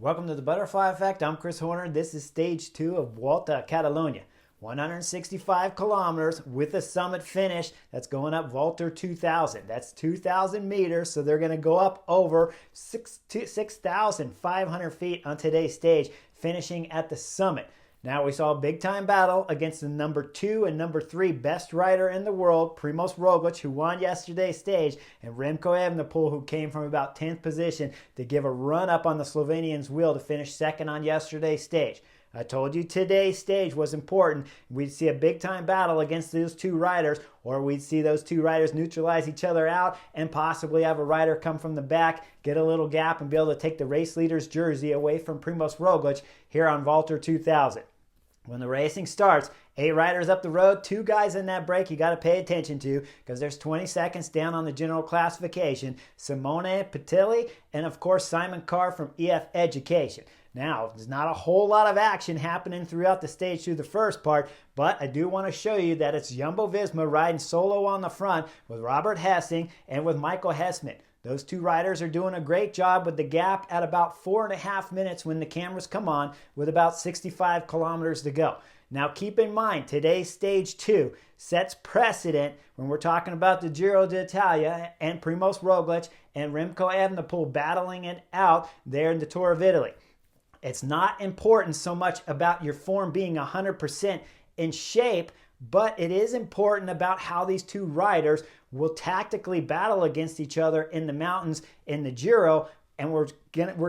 Welcome to the Butterfly Effect. I'm Chris Horner. This is stage 2 of Volta Catalunya. 165 kilometers with a summit finish that's going up Volta 2000. That's 2,000 meters, so they're going to go up over 6,500 feet on today's stage, finishing at the summit. Now we saw a big-time battle against the number 2 and number 3 best rider in the world, Primož Roglič, who won yesterday's stage, and Remco Evenepoel, who came from about 10th position to give a run-up on the Slovenian's wheel to finish second on yesterday's stage. I told you today's stage was important. We'd see a big-time battle against those two riders, or we'd see those two riders neutralize each other out and possibly have a rider come from the back, get a little gap, and be able to take the race leader's jersey away from Primož Roglič here on Volta 2000. When the racing starts, 8 riders up the road, 2 guys in that break you got to pay attention to because there's 20 seconds down on the general classification. Simone Petilli and, of course, Simon Carr from EF Education. Now, there's not a whole lot of action happening throughout the stage through the first part, but I do want to show you that it's Jumbo-Visma riding solo on the front with Robert Hessing and with Michael Hessman. Those two riders are doing a great job with the gap at about 4.5 minutes when the cameras come on with about 65 kilometers to go. Now keep in mind, today's stage 2 sets precedent when we're talking about the Giro d'Italia and Primož Roglič and Remco Evenepoel battling it out there in the Tour of Italy. It's not important so much about your form being 100% in shape, but it is important about how these two riders will tactically battle against each other in the mountains in the Giro, and we're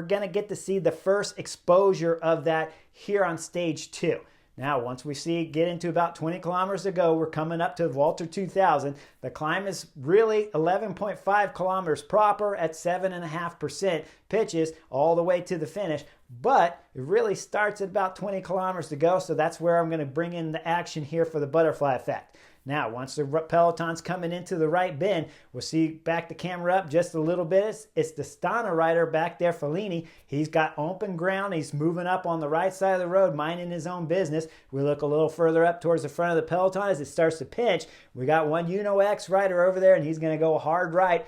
gonna get to see the first exposure of that here on stage 2. Now, once we get into about 20 kilometers to go, we're coming up to Volta 2000. The climb is really 11.5 kilometers proper at 7.5% pitches all the way to the finish, but it really starts at about 20 kilometers to go, so that's where I'm going to bring in the action here for the butterfly effect. Now, once the peloton's coming into the right bend, we'll see, back the camera up just a little bit. It's the Stana rider back there, Fellini. He's got open ground. He's moving up on the right side of the road, minding his own business. We look a little further up towards the front of the peloton as it starts to pinch. We got one Uno-X rider over there, and he's going to go hard right.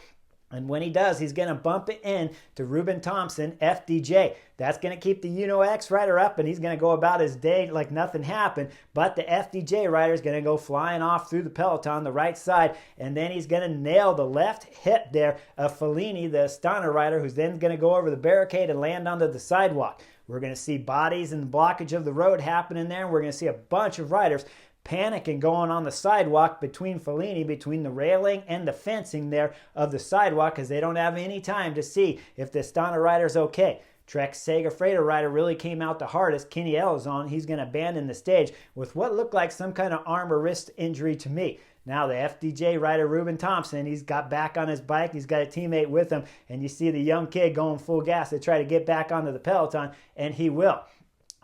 And when he does, he's going to bump it in to Ruben Thompson, FDJ. That's going to keep the Uno-X rider up, and he's going to go about his day like nothing happened. But the FDJ rider is going to go flying off through the peloton, the right side, and then he's going to nail the left hip there of Fellini, the Stana rider, who's then going to go over the barricade and land onto the sidewalk. We're going to see bodies and blockage of the road happening there, and we're going to see a bunch of riders panicking going on the sidewalk between Fellini, between the railing and the fencing there of the sidewalk, because they don't have any time to see if the Stana rider's okay. Trek Segafredo rider really came out the hardest. Kenny Elizon, he's going to abandon the stage with what looked like some kind of arm or wrist injury to me. Now the FDJ rider Ruben Thompson, he's got back on his bike. He's got a teammate with him, and you see the young kid going full gas to try to get back onto the peloton, and he will.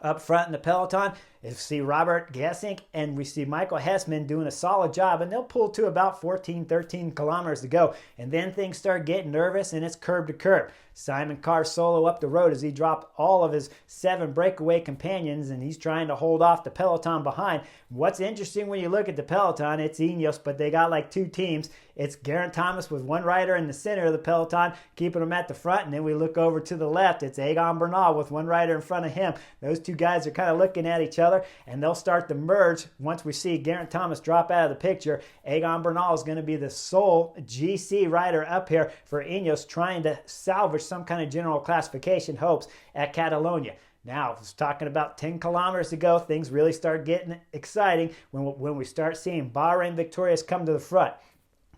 Up front in the peloton, you see Robert Gesink and we see Michael Hessman doing a solid job, and they'll pull to about 14, 13 kilometers to go, and then things start getting nervous, and it's curb to curb. Simon Carr solo up the road as he dropped all of his 7 breakaway companions, and he's trying to hold off the peloton behind. What's interesting when you look at the peloton, it's Ineos, but they got like 2 teams. It's Geraint Thomas with one rider in the center of the peloton, keeping them at the front, and then we look over to the left. It's Egan Bernal with one rider in front of him. Those 2 guys are kind of looking at each other, and they'll start to merge once we see Geraint Thomas drop out of the picture. Egan Bernal is going to be the sole GC rider up here for Ineos, trying to salvage some kind of general classification hopes at Catalunya. Now, I was talking about 10 kilometers to go. Things really start getting exciting when we start seeing Bahrain Victorious come to the front.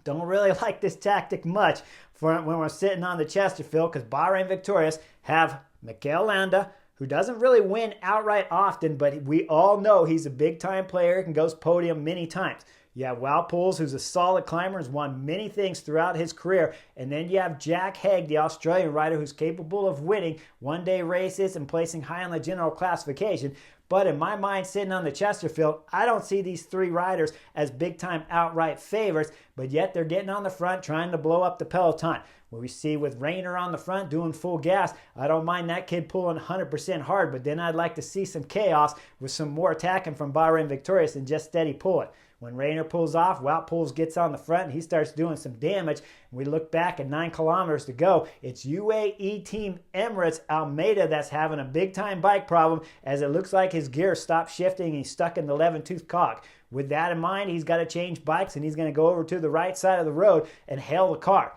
Don't really like this tactic much when we're sitting on the Chesterfield, because Bahrain Victorious have Mikel Landa, who doesn't really win outright often, but we all know he's a big-time player and goes podium many times. You have Wout Poels, who's a solid climber, has won many things throughout his career. And then you have Jack Haig, the Australian rider, who's capable of winning one-day races and placing high on the general classification. But in my mind, sitting on the Chesterfield, I don't see these 3 riders as big-time outright favorites, but yet they're getting on the front, trying to blow up the peloton. What we see with Rayner on the front doing full gas, I don't mind that kid pulling 100% hard, but then I'd like to see some chaos with some more attacking from Bahrain Victorious than just steady pulling. When Rainer pulls off, Wout Poels gets on the front, and he starts doing some damage. We look back at 9 kilometers to go. It's UAE Team Emirates Almeida that's having a big-time bike problem, as it looks like his gear stopped shifting and he's stuck in the 11-tooth cog. With that in mind, he's got to change bikes, and he's going to go over to the right side of the road and hail the car.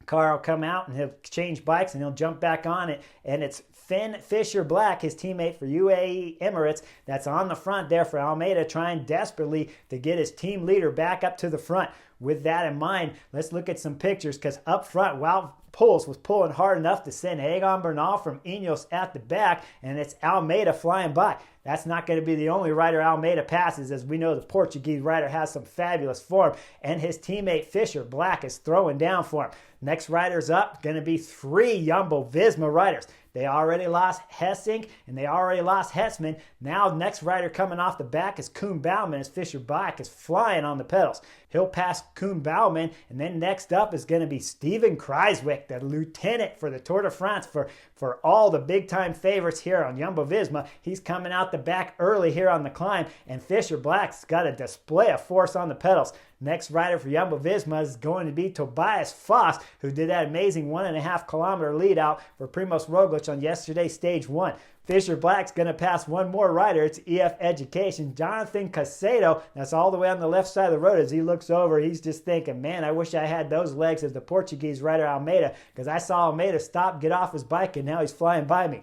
Car will come out, and he'll change bikes, and he'll jump back on it, and it's Finn Fisher-Black, his teammate for UAE Emirates, that's on the front there for Almeida, trying desperately to get his team leader back up to the front. With that in mind, let's look at some pictures, because up front, Wout Poels was pulling hard enough to send Egan Bernal from Ineos at the back, and it's Almeida flying by. That's not going to be the only rider Almeida passes, as we know the Portuguese rider has some fabulous form, and his teammate Fisher-Black is throwing down for him. Next riders up, going to be 3 Jumbo-Visma riders. They already lost Hessink, and they already lost Hessman. Now, the next rider coming off the back is Koen Bouwman, as Fisher-Black is flying on the pedals. He'll pass Koen Bouwman, and then next up is going to be Steven Kruijswijk, the lieutenant for the Tour de France, for all the big-time favorites here on Jumbo-Visma. He's coming out the back early here on the climb, and Fisher-Black's got a display of force on the pedals. Next rider for Jumbo-Visma is going to be Tobias Foss, who did that amazing 1.5 kilometer lead out for Primoz Roglic on yesterday's stage 1. Fisher-Black's going to pass one more rider. It's EF Education, Jonathan Caicedo. That's all the way on the left side of the road. As he looks over, he's just thinking, man, I wish I had those legs as the Portuguese rider Almeida, because I saw Almeida stop, get off his bike, and now he's flying by me.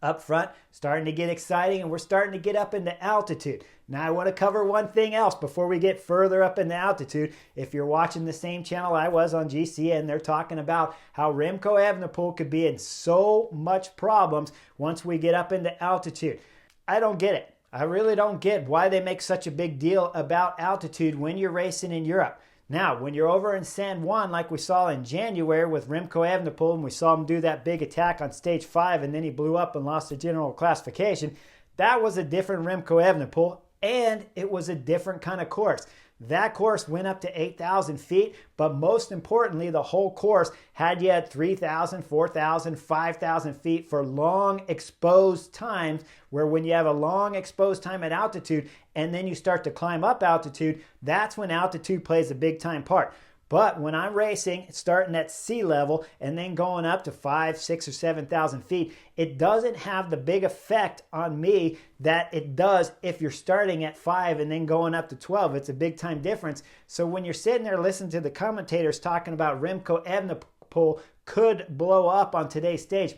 Up front, starting to get exciting, and we're starting to get up into altitude. Now, I want to cover one thing else before we get further up in the altitude. If you're watching the same channel I was on GCN, they're talking about how Remco Evenepoel could be in so much problems once we get up into altitude. I don't get it. I really don't get why they make such a big deal about altitude when you're racing in Europe. Now, when you're over in San Juan, like we saw in January with Remco Evenepoel, and we saw him do that big attack on stage 5, and then he blew up and lost the general classification, that was a different Remco Evenepoel, and it was a different kind of course. That course went up to 8,000 feet, but most importantly, the whole course had you at 3,000, 4,000, 5,000 feet for long exposed times, where when you have a long exposed time at altitude and then you start to climb up altitude, that's when altitude plays a big time part. But when I'm racing, starting at sea level and then going up to 5, 6, or 7,000 feet, it doesn't have the big effect on me that it does if you're starting at 5 and then going up to 12. It's a big time difference. So when you're sitting there listening to the commentators talking about Remco Evenepoel could blow up on today's stage,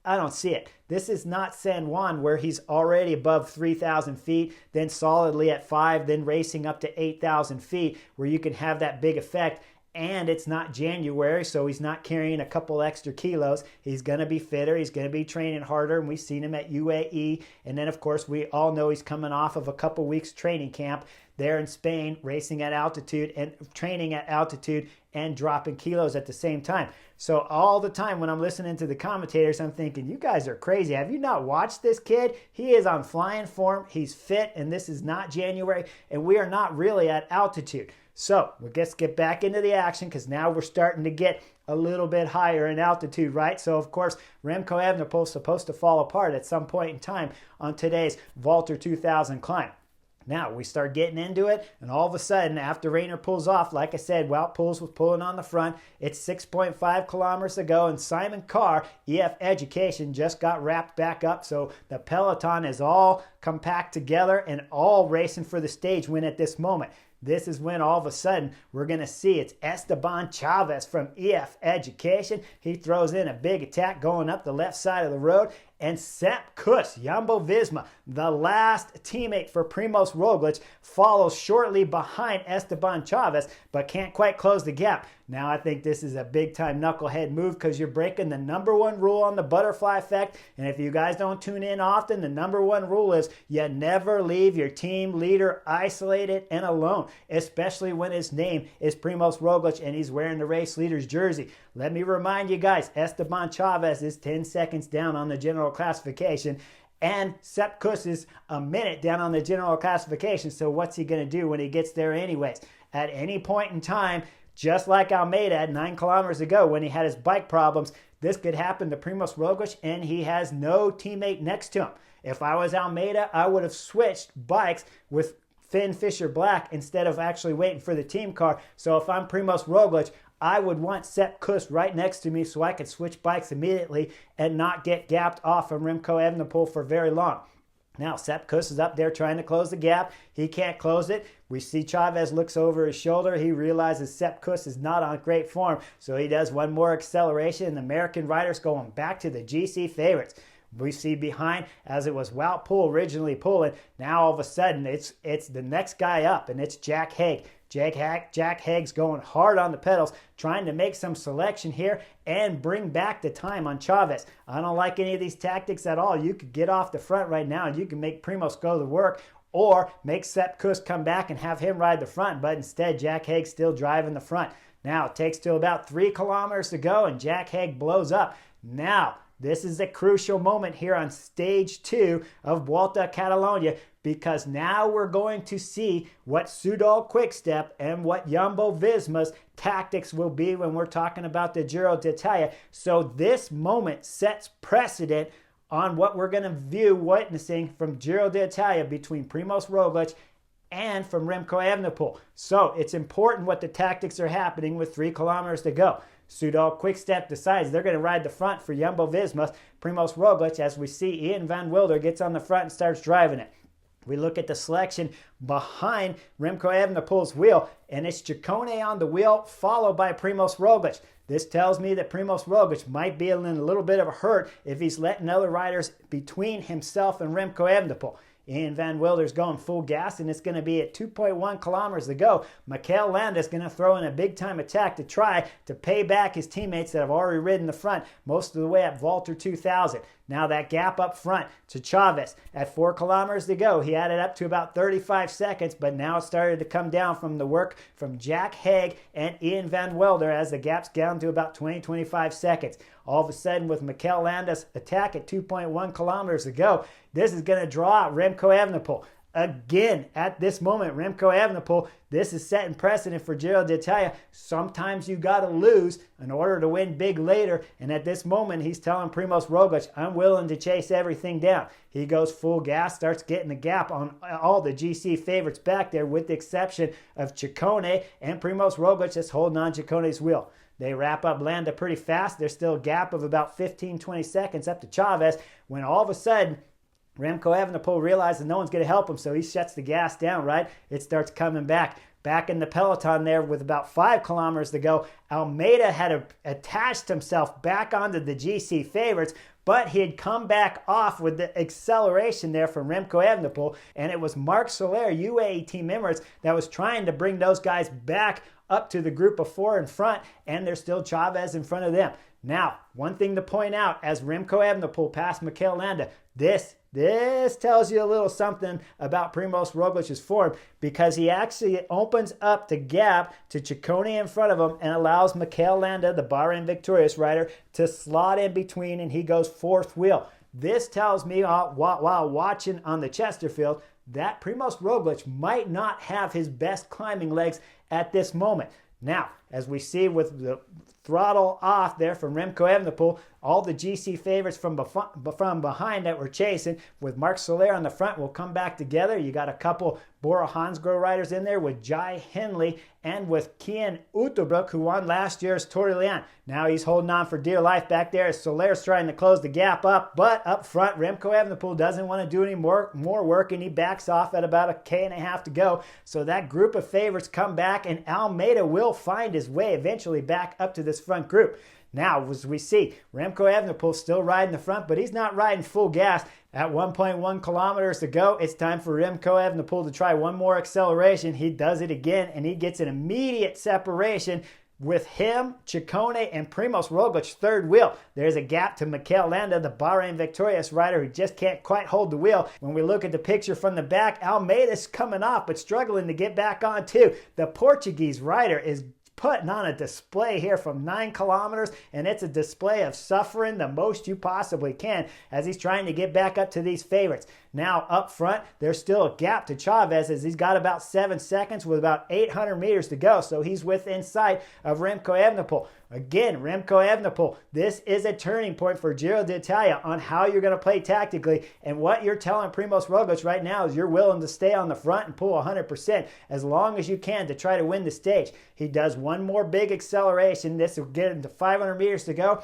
I don't see it. This is not San Juan, where he's already above 3,000 feet, then solidly at 5, then racing up to 8,000 feet, where you can have that big effect. And it's not January, so he's not carrying a couple extra kilos. He's going to be fitter. He's going to be training harder, and we've seen him at UAE. And then, of course, we all know he's coming off of a couple weeks training camp there in Spain, racing at altitude and training at altitude and dropping kilos at the same time. So all the time when I'm listening to the commentators, I'm thinking, you guys are crazy. Have you not watched this kid? He is on flying form. He's fit, and this is not January, and we are not really at altitude. So let's get back into the action, because now we're starting to get a little bit higher in altitude, right? So, of course, Remco Evenepoel is supposed to fall apart at some point in time on today's Volta 2000 climb. Now, we start getting into it, and all of a sudden, after Rainer pulls off, like I said, Wout Poels was pulling on the front. It's 6.5 kilometers to go, and Simon Carr, EF Education, just got wrapped back up. So the peloton is all compact together and all racing for the stage win at this moment. This is when all of a sudden we're going to see it's Esteban Chavez from EF Education. He throws in a big attack going up the left side of the road. And Sepp Kuss, Jumbo-Visma, the last teammate for Primoz Roglic, follows shortly behind Esteban Chavez, but can't quite close the gap. Now, I think this is a big-time knucklehead move, because you're breaking the number one rule on the butterfly effect. And if you guys don't tune in often, the number one rule is you never leave your team leader isolated and alone, especially when his name is Primoz Roglic and he's wearing the race leader's jersey. Let me remind you guys, Esteban Chavez is 10 seconds down on the general classification, and Sepp Kuss is a minute down on the general classification. So what's he going to do when he gets there anyways? At any point in time, just like Almeida at 9 kilometers ago when he had his bike problems, this could happen to Primoz Roglic, and he has no teammate next to him. If I was Almeida, I would have switched bikes with Finn Fisher Black instead of actually waiting for the team car. So if I'm Primoz Roglic, I would want Sepp Kuss right next to me so I could switch bikes immediately and not get gapped off from Remco Evenepoel for very long. Now, Sepp Kuss is up there trying to close the gap. He can't close it. We see Chavez looks over his shoulder. He realizes Sepp Kuss is not on great form, so he does one more acceleration, and the American riders going back to the GC favorites. We see behind, as it was Wout Poole originally pulling, now all of a sudden it's the next guy up, and it's Jack Haig. Jack Haig's going hard on the pedals, trying to make some selection here and bring back the time on Chavez. I don't like any of these tactics at all. You could get off the front right now and you can make Primoz go to work, or make Sepp Kuss come back and have him ride the front, but instead Jack Haig's still driving the front. Now it takes till about 3 kilometers to go and Jack Haig blows up. Now, this is a crucial moment here on stage 2 of Vuelta a Catalunya, because now we're going to see what Soudal Quickstep and what Jumbo-Visma's tactics will be when we're talking about the Giro d'Italia. So this moment sets precedent on what we're going to view witnessing from Giro d'Italia between Primoz Roglic and from Remco Evenepoel. So it's important what the tactics are happening with 3 kilometers to go. Soudal Quickstep decides they're going to ride the front for Jumbo-Visma. Primoz Roglic, as we see, Ian van Wilder gets on the front and starts driving it. We look at the selection behind Remco Evenepoel's wheel, and it's Ciccone on the wheel, followed by Primoz Roglic. This tells me that Primoz Roglic might be in a little bit of a hurt if he's letting other riders between himself and Remco Evenepoel. Ian van Wilder's going full gas, and it's going to be at 2.1 kilometers to go. Mikel Landa's going to throw in a big-time attack to try to pay back his teammates that have already ridden the front most of the way at Volta 2000. Now that gap up front to Chavez at 4 kilometers to go. He added up to about 35 seconds, but now it started to come down from the work from Jack Haig and Ian van Wilder as the gap's down to about 20-25 seconds. All of a sudden, with Mikel Landa's attack at 2.1 kilometers to go, this is going to draw out Remco Evenepoel. Again, at this moment, Remco Evenepoel, this is setting precedent for Giro d'Italia. Sometimes you got to lose in order to win big later. And at this moment, he's telling Primoz Roglic, I'm willing to chase everything down. He goes full gas, starts getting the gap on all the GC favorites back there, with the exception of Ciccone and Primoz Roglic just holding on Ciccone's wheel. They wrap up Landa pretty fast. There's still a gap of about 15-20 seconds up to Chavez, when all of a sudden, Remco Evenepoel realizes no one's going to help him, so he shuts the gas down, right? It starts coming back. Back in the peloton there with about 5 kilometers to go, Almeida had attached himself back onto the GC favorites, but he had come back off with the acceleration there from Remco Evenepoel, and it was Marc Soler, UAE Team Emirates, that was trying to bring those guys back up to the group of 4 in front, and there's still Chavez in front of them. Now, one thing to point out, as Remco Evenepoel passed Mikel Landa, this tells you a little something about Primoz Roglic's form, because he actually opens up the gap to Ciccone in front of him and allows Mikel Landa, the Bahrain victorious rider, to slot in between, and he goes 4th wheel. This tells me, while watching on the Chesterfield, that Primoz Roglic might not have his best climbing legs at this moment. Now, as we see with the throttle off there from Remco Evenepoel, all the GC favorites from behind that were chasing, with Marc Soler on the front, will come back together. You got a couple Bora Hansgrohe riders in there with Jai Hindley and with Kian Uterbrook, who won last year's Tour de Leon. Now he's holding on for dear life back there as Soler's trying to close the gap up, but up front, Remco Evenepoel doesn't want to do any more work, and he backs off at about 1.5 K to go. So that group of favorites come back, and Almeida will find his way eventually back up to this front group. Now, as we see, Remco Evenepoel still riding the front, but he's not riding full gas. At 1.1 kilometers to go, it's time for Remco Evenepoel to try one more acceleration. He does it again, and he gets an immediate separation with him, Ciccone, and Primoz Roglic's 3rd wheel. There's a gap to Mikel Landa, the Bahrain victorious rider, who just can't quite hold the wheel. When we look at the picture from the back, Almeida's coming off, but struggling to get back on too. The Portuguese rider is putting on a display here from 9 kilometers, and it's a display of suffering the most you possibly can as he's trying to get back up to these favorites. Now up front, there's still a gap to Chavez as he's got about 7 seconds with about 800 meters to go, so he's within sight of Remco Evenepoel. Again, Remco Evenepoel, this is a turning point for Giro d'Italia on how you're going to play tactically. And what you're telling Primoz Roglic right now is you're willing to stay on the front and pull 100% as long as you can to try to win the stage. He does one more big acceleration. This will get him to 500 meters to go.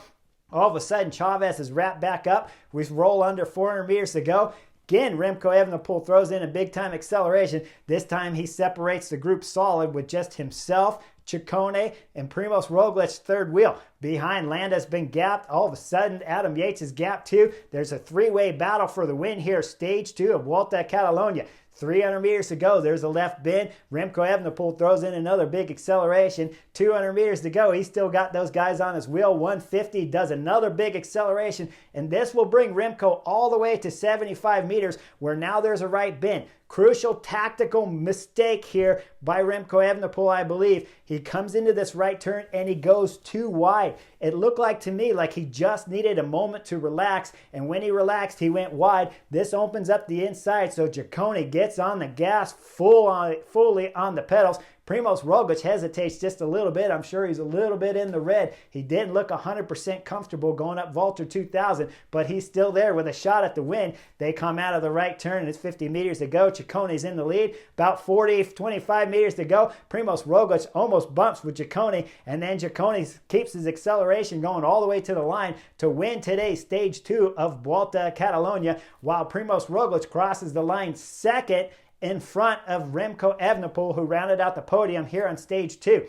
All of a sudden, Chavez is wrapped back up. We roll under 400 meters to go. Again, Remco Evenepoel throws in a big-time acceleration. This time he separates the group solid with just himself, Ciccone, and Primoz Roglic's third wheel. Behind, Landa's been gapped. All of a sudden, Adam Yates is gapped too. There's a three-way battle for the win here. Stage 2 of Volta a Catalunya. 300 meters to go. There's a left bend. Remco Evenepoel throws in another big acceleration. 200 meters to go. He's still got those guys on his wheel. 150 does another big acceleration. And this will bring Remco all the way to 75 meters where now there's a right bend. Crucial tactical mistake here by Remco Evenepoel, I believe. He comes into this right turn and he goes too wide. It looked like to me like he just needed a moment to relax, and when he relaxed, he went wide. This opens up the inside, so Ciccone gets on the gas fully on the pedals. Primoz Roglic hesitates just a little bit. I'm sure he's a little bit in the red. He didn't look 100% comfortable going up Volta 2000, but he's still there with a shot at the win. They come out of the right turn, and it's 50 meters to go. Ciccone's in the lead. About 25 meters to go. Primoz Roglic almost bumps with Ciccone, and then Ciccone keeps his acceleration going all the way to the line to win today's stage 2 of Volta a Catalunya, while Primoz Roglic crosses the line second in front of Remco Evenepoel, who rounded out the podium here on stage 2.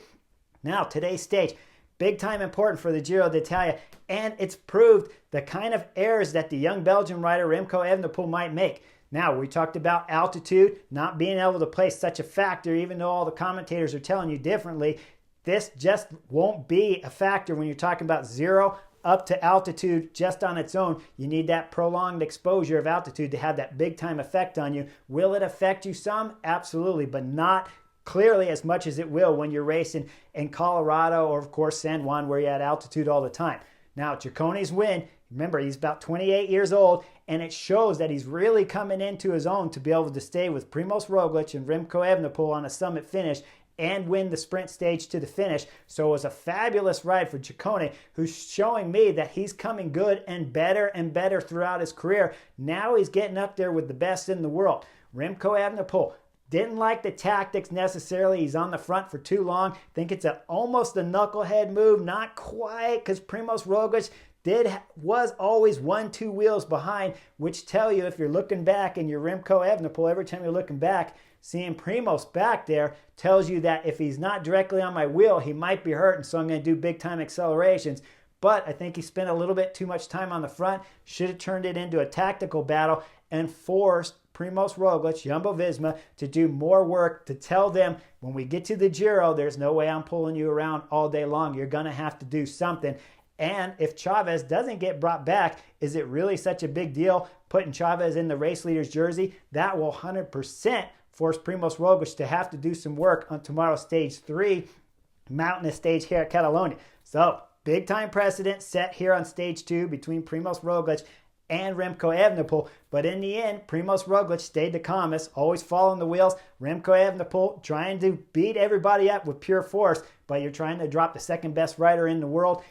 Now, today's stage, big time important for the Giro d'Italia, and it's proved the kind of errors that the young Belgian rider Remco Evenepoel might make. Now, we talked about altitude, not being able to play such a factor, even though all the commentators are telling you differently. This just won't be a factor when you're talking about 0 up to altitude just on its own. You need that prolonged exposure of altitude to have that big time effect on you. Will it affect you some? Absolutely, but not clearly as much as it will when you're racing in Colorado or, of course, San Juan, where you're at altitude all the time. Now, Ciccone's win, remember, he's about 28 years old, and it shows that he's really coming into his own to be able to stay with Primoz Roglic and Remco Evenepoel on a summit finish and win the sprint stage to the finish. So it was a fabulous ride for Ciccone, who's showing me that he's coming good and better throughout his career. Now he's getting up there with the best in the world. Remco Evenepoel didn't like the tactics necessarily. He's on the front for too long. Think it's almost a knucklehead move. Not quite, because Primoz Roglic was always 1-2 wheels behind, which tell you if you're looking back and you're Remco Evenepoel, every time you're looking back, seeing Primoz back there tells you that if he's not directly on my wheel, he might be hurting, so I'm going to do big-time accelerations. But I think he spent a little bit too much time on the front, should have turned it into a tactical battle, and forced Primoz Roglic, Jumbo-Visma, to do more work to tell them, when we get to the Giro, there's no way I'm pulling you around all day long. You're going to have to do something. And if Chavez doesn't get brought back, is it really such a big deal putting Chavez in the race leader's jersey? That will 100% force Primoz Roglic to have to do some work on tomorrow's stage 3, mountainous stage here at Catalonia. So, big time precedent set here on stage 2 between Primoz Roglic and Remco Evenepoel. But in the end, Primoz Roglic stayed the calmest, always following the wheels. Remco Evenepoel trying to beat everybody up with pure force, but you're trying to drop the second best rider in the world.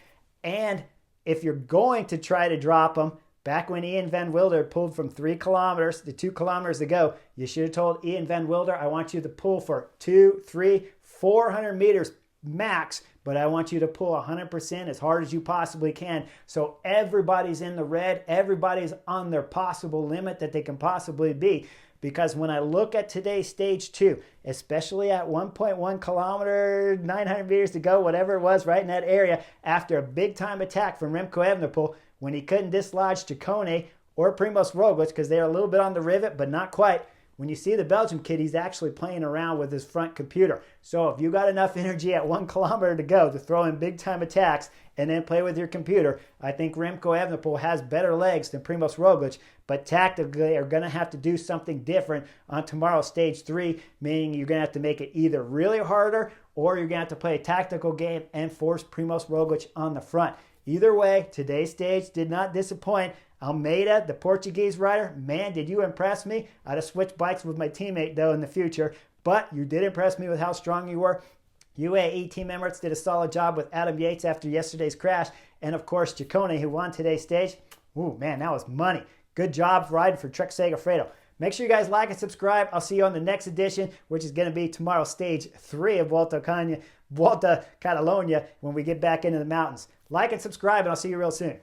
And if you're going to try to drop him, back when Ian Van Wilder pulled from 3 kilometers to 2 kilometers to go, you should have told Ian Van Wilder, I want you to pull for 200, 300, 400 meters max, but I want you to pull 100% as hard as you possibly can. So everybody's in the red. Everybody's on their possible limit that they can possibly be. Because when I look at today's stage 2, especially at 1.1 kilometer, 900 meters to go, whatever it was, right in that area, after a big-time attack from Remco Evenepoel, when he couldn't dislodge Ciccone or Primoz Roglic because they're a little bit on the rivet, but not quite. When you see the Belgian kid, he's actually playing around with his front computer. So if you got enough energy at 1 kilometer to go to throw in big-time attacks and then play with your computer, I think Remco Evenepoel has better legs than Primoz Roglic, but tactically are going to have to do something different on tomorrow's stage 3, meaning you're going to have to make it either really harder or you're going to have to play a tactical game and force Primoz Roglic on the front. Either way, today's stage did not disappoint. Almeida, the Portuguese rider, man, did you impress me. I'd have switched bikes with my teammate, though, in the future. But you did impress me with how strong you were. UAE Team Emirates did a solid job with Adam Yates after yesterday's crash. And of course, Ciccone, who won today's stage. Ooh, man, that was money. Good job riding for Trek Segafredo. Make sure you guys like and subscribe. I'll see you on the next edition, which is going to be tomorrow, stage 3 of Volta Catalunya, when we get back into the mountains. Like and subscribe, and I'll see you real soon.